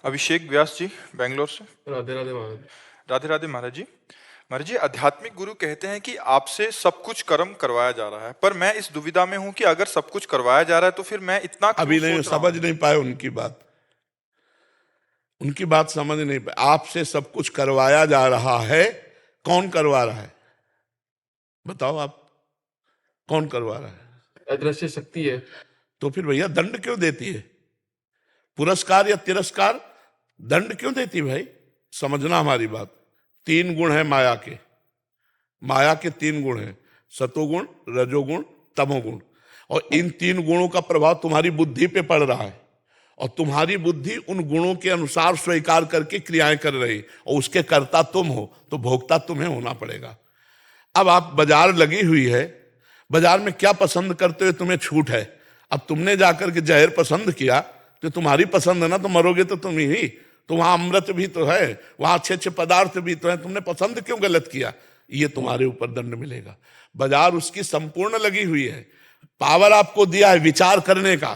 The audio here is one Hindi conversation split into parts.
अभिषेक व्यास जी, बेंगलोर से। राधे राधे महाराज। राधे राधे महाराज जी। महाराज जी, आध्यात्मिक गुरु कहते हैं कि आपसे सब कुछ कर्म करवाया जा रहा है, पर मैं इस दुविधा में हूं कि अगर सब कुछ करवाया जा रहा है तो फिर मैं इतना क्यों अभी नहीं सोच रहा समझ हूं? नहीं पाए उनकी बात समझ नहीं पाए। आपसे सब कुछ करवाया जा रहा है, कौन करवा रहा है बताओ आप, कौन करवा रहा है? अदृश्य शक्ति है। तो फिर भैया दंड क्यों देती है? पुरस्कार या तिरस्कार, दंड क्यों देती भाई? समझना हमारी बात। 3 गुण है माया के। माया के 3 गुण हैं, सतोगुण, रजोगुण, तमोगुण। और इन 3 गुणों का प्रभाव तुम्हारी बुद्धि पे पड़ रहा है, और तुम्हारी बुद्धि उन गुणों के अनुसार स्वीकार करके क्रियाएं कर रही, और उसके कर्ता तुम हो, तो भोक्ता तुम्हें होना पड़ेगा। अब आप बाजार लगी हुई है, बाजार में क्या पसंद करते हो तुम्हें छूट है। अब तुमने जाकर के जहर पसंद किया तो तुम्हारी पसंद है ना, तो मरोगे तो तुम ही। तो वहां अमृत भी तो है, वहां अच्छे अच्छे पदार्थ भी तो है, तुमने पसंद क्यों गलत किया? ये तुम्हारे ऊपर दंड मिलेगा। बाजार उसकी संपूर्ण लगी हुई है। पावर आपको दिया है विचार करने का,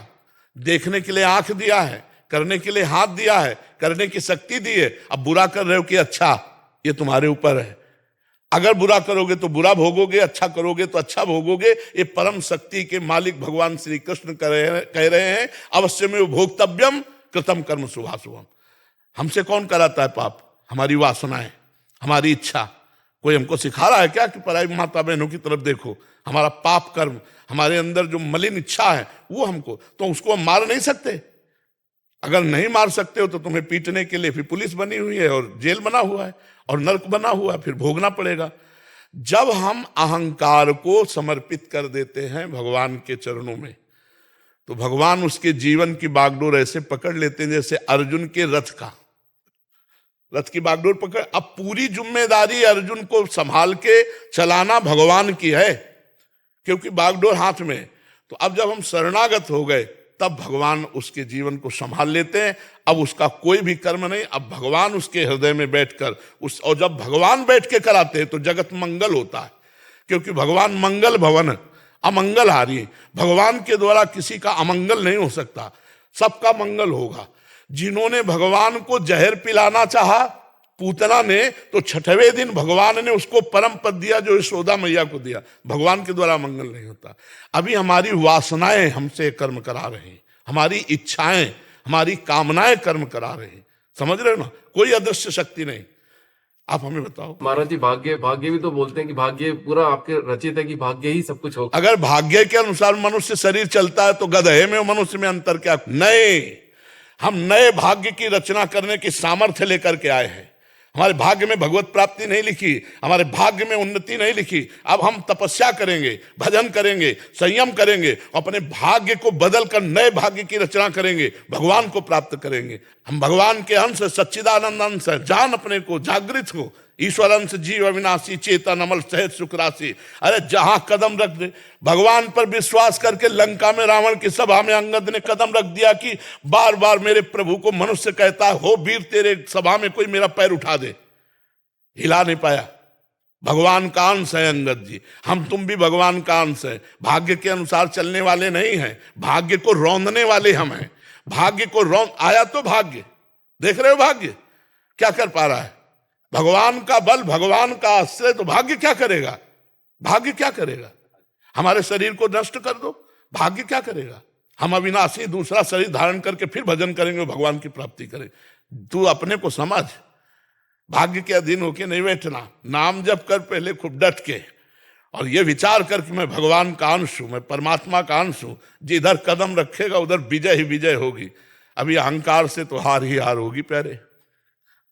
देखने के लिए आंख दिया है, करने के लिए हाथ दिया है, करने की शक्ति दी है। अब बुरा कर रहे हो कि अच्छा, ये तुम्हारे ऊपर है। अगर बुरा करोगे तो बुरा भोगोगे, अच्छा करोगे तो अच्छा भोगोगे। ये परम शक्ति के मालिक भगवान श्री कृष्ण कह रहे हैं, अवश्य में भोक्तव्यम कृतम कर्म शुभाशुभम। हमसे कौन कराता है पाप? हमारी वासनाएं, हमारी इच्छा। कोई हमको सिखा रहा है क्या कि पराई माता बहनों की तरफ देखो? हमारा पाप कर्म, हमारे अंदर जो मलिन इच्छा है वो हमको, तो उसको हम मार नहीं सकते। अगर नहीं मार सकते हो तो तुम्हें पीटने के लिए फिर पुलिस बनी हुई है, और जेल बना हुआ है, और नर्क बना हुआ है, फिर भोगना पड़ेगा। जब हम अहंकार को समर्पित कर देते हैं भगवान के चरणों में, तो भगवान उसके जीवन की बागडोर ऐसे पकड़ लेते हैं जैसे अर्जुन के रथ की बागडोर पकड़। अब पूरी जिम्मेदारी अर्जुन को संभाल के चलाना भगवान की है, क्योंकि बागडोर हाथ में। तो अब जब हम शरणागत हो गए, तब भगवान उसके जीवन को संभाल लेते हैं। अब उसका कोई भी कर्म नहीं, अब भगवान उसके हृदय में बैठकर और जब भगवान बैठ के कराते हैं तो जगत मंगल होता है, क्योंकि भगवान मंगल भवन, अमंगल हारी। भगवान के द्वारा किसी का अमंगल नहीं हो सकता, सबका मंगल होगा। जिन्होंने भगवान को जहर पिलाना चाहा पूतना ने, तो 6वें दिन भगवान ने उसको परम पद दिया जो यशोदा मैया को दिया। भगवान के द्वारा मंगल नहीं होता। अभी हमारी वासनाएं हमसे कर्म करा रही हैं, हमारी इच्छाएं, हमारी कामनाएं कर्म करा रही हैं। समझ रहे हो ना? कोई अदृश्य शक्ति नहीं। आप हमें बताओ। महाराज जी, भाग्य भाग्य भी तो बोलते हैं कि भाग्य पूरा आपके रचित है, कि भाग्य ही सब कुछ होगा। अगर भाग्य के अनुसार मनुष्य शरीर चलता है तो गधे में और मनुष्य में अंतर क्या? नहीं, हम नए भाग्य की रचना करने की सामर्थ्य लेकर के आए हैं। हमारे भाग्य में भगवत प्राप्ति नहीं लिखी, हमारे भाग्य में उन्नति नहीं लिखी। अब हम तपस्या करेंगे, भजन करेंगे, संयम करेंगे, अपने भाग्य को बदल कर नए भाग्य की रचना करेंगे, भगवान को प्राप्त करेंगे। हम भगवान के अंश, सच्चिदानंद अंश है। जान अपने को, जागृत हो। ईश्वर अंश जीव अविनाशी, चेतन अमल सहज सुख राशि। अरे जहां कदम रख दे, भगवान पर विश्वास करके लंका में रावण की सभा में अंगद ने कदम रख दिया कि बार बार मेरे प्रभु को मनुष्य कहता है, हो वीर तेरे सभा में कोई मेरा पैर उठा दे, हिला नहीं पाया। भगवान का अंश है अंगद जी, हम तुम भी भगवान का अंश है। भाग्य के अनुसार चलने वाले नहीं हैं, भाग्य को रौंदने वाले हम हैं। भाग्य को रौंद आया तो भाग्य, देख रहे हो भाग्य क्या कर पा रहा है? भगवान का बल, भगवान का आश्रय, तो भाग्य क्या करेगा? भाग्य क्या करेगा? हमारे शरीर को नष्ट कर दो, भाग्य क्या करेगा? हम अविनाशी दूसरा शरीर धारण करके फिर भजन करेंगे, भगवान की प्राप्ति करेंगे। तू अपने को समझ, भाग्य के अधीन होके नहीं बैठना। नाम जप कर पहले खूब डट के, और ये विचार कर कि मैं भगवान का अंश हूं, मैं परमात्मा का अंश हूं। जिधर कदम रखेगा उधर विजय ही विजय होगी। अभी अहंकार से तो हार ही हार होगी प्यारे,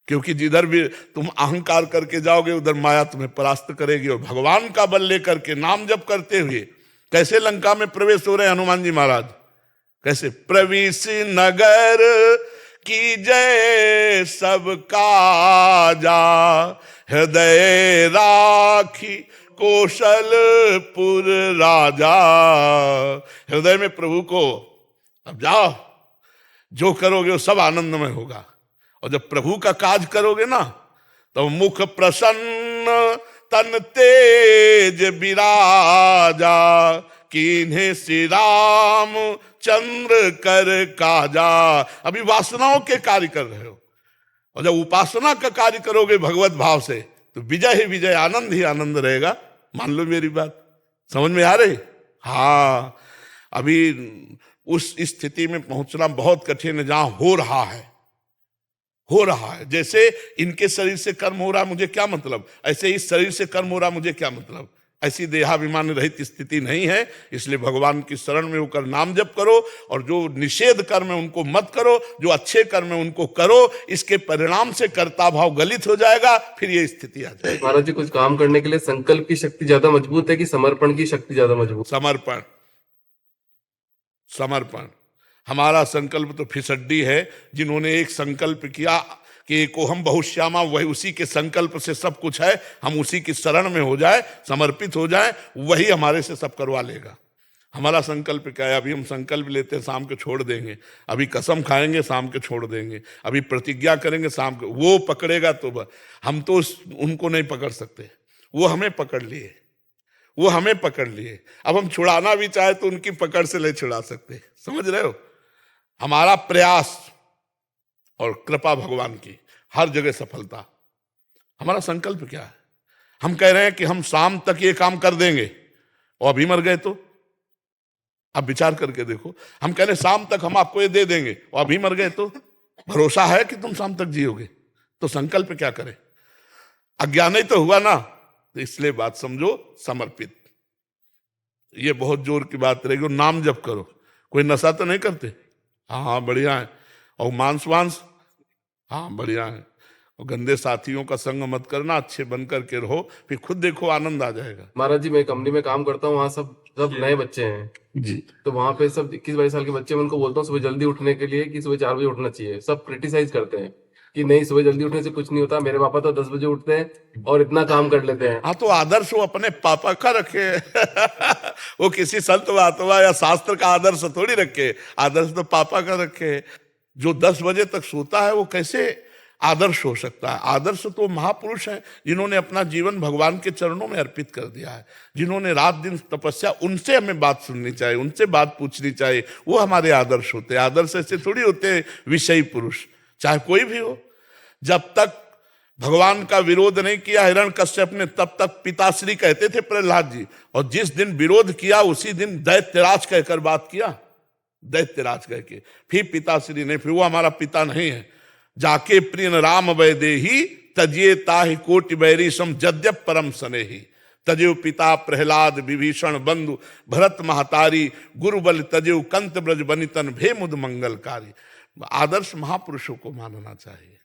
क्योंकि जिधर भी तुम अहंकार करके जाओगे उधर माया तुम्हें परास्त करेगी। और भगवान का बल लेकर के नाम जप करते हुए कैसे लंका में प्रवेश हो रहे हैं हनुमान जी महाराज? कैसे? प्रवेश नगर की जय सब काजा, हृदय राखी कौशलपुर राजा। हृदय में प्रभु को, अब जाओ, जो करोगे वो सब आनंदमय होगा। और जब प्रभु का काज करोगे ना, तो मुख प्रसन्न तन तेज विराजा, कीन्हे श्री राम चंद्र कर काजा। अभी वासनाओं के कार्य कर रहे हो, और जब उपासना का कार्य करोगे भगवत भाव से तो विजय ही विजय, आनंद ही आनंद रहेगा। मान लो मेरी बात, समझ में आ रही? हाँ, अभी उस स्थिति में पहुंचना बहुत कठिन है जहां हो रहा है। जैसे इनके शरीर से कर्म हो रहा है, मुझे क्या मतलब, ऐसे इस शरीर से कर्म हो रहा है, मुझे क्या मतलब। ऐसी देहाभिमान रहित स्थिति नहीं है। इसलिए भगवान की शरण में होकर नाम जप करो, और जो निषेध कर्म है उनको मत करो, जो अच्छे कर्म है उनको करो। इसके परिणाम से कर्ता भाव गलित हो जाएगा, फिर ये स्थिति आ जाएगी। महाराज जी, कुछ काम करने के लिए संकल्प की शक्ति ज्यादा मजबूत है कि समर्पण की शक्ति ज्यादा मजबूत? समर्पण। हमारा संकल्प तो फिसड्डी है। जिन्होंने एक संकल्प किया कि एको हम बहुश्यामा, वही उसी के संकल्प से सब कुछ है, हम उसी की शरण में हो जाए, समर्पित हो जाए, वही हमारे से सब करवा लेगा। हमारा संकल्प क्या है? अभी हम संकल्प लेते हैं शाम को छोड़ देंगे, अभी कसम खाएंगे शाम को छोड़ देंगे, अभी प्रतिज्ञा करेंगे शाम को, वो पकड़ेगा तो हम तो उनको नहीं पकड़ सकते, वो हमें पकड़ लिए। अब हम छुड़ाना भी चाहे तो उनकी पकड़ से नहीं छुड़ा सकते। समझ रहे हो? हमारा प्रयास और कृपा भगवान की, हर जगह सफलता। हमारा संकल्प क्या है? हम कह रहे हैं कि हम शाम तक ये काम कर देंगे, और अभी मर गए तो? आप विचार करके देखो। हम कह रहे हैं शाम तक हम आपको ये दे देंगे, और अभी मर गए तो? भरोसा है कि तुम शाम तक जियोगे? तो संकल्प क्या करें? अज्ञान ही तो हुआ ना। तो इसलिए बात समझो, समर्पित। ये बहुत जोर की बात रहेगी। नाम जप करो। कोई नशा तो नहीं करते? हाँ बढ़िया है। और मांस वांस? हाँ बढ़िया है। और गंदे साथियों का संग मत करना, अच्छे बन करके रहो, फिर खुद देखो आनंद आ जाएगा। महाराज जी, मैं कंपनी में काम करता हूँ, वहाँ सब नए बच्चे हैं जी। तो वहाँ पे सब 21-22 साल के बच्चे, मैं उनको बोलता हूँ सुबह जल्दी उठने के लिए कि सुबह 4 बजे उठना चाहिए। सब क्रिटिसाइज करते हैं कि नहीं, सुबह जल्दी उठने से कुछ नहीं होता, मेरे पापा तो 10 बजे उठते हैं और इतना काम कर लेते हैं। हाँ, तो आदर्श वो अपने पापा का रखे। वो किसी संत महात्मा या शास्त्र का आदर्श थोड़ी रखे, आदर्श तो पापा का रखे। जो 10 बजे तक सोता है वो कैसे आदर्श हो सकता है? आदर्श तो महापुरुष हैं जिन्होंने अपना जीवन भगवान के चरणों में अर्पित कर दिया है, जिन्होंने रात दिन तपस्या, उनसे हमें बात सुननी चाहिए, उनसे बात पूछनी चाहिए, वो हमारे आदर्श होते हैं। आदर्श ऐसे थोड़ी होते हैं विषयी पुरुष, चाहे कोई भी हो। जब तक भगवान का विरोध नहीं किया हिरण्यकश्यप ने, तब तक पिताश्री कहते थे प्रहलाद जी, और जिस दिन विरोध किया उसी दिन दैत्यराज कहकर बात किया, दैत्यराज कह के। फिर पिताश्री ने, फिर वो हमारा पिता नहीं है। जाके प्रिय राम वैदेही तजिए ताहि कोटि बैरी सम जद्यप परम सनेही। तजेव पिता प्रहलाद विभीषण बंधु भरत महतारी, गुरु बल तजेव कंत ब्रज बनितन भे मुद मंगलकारी। आदर्श महापुरुषों को मानना चाहिए।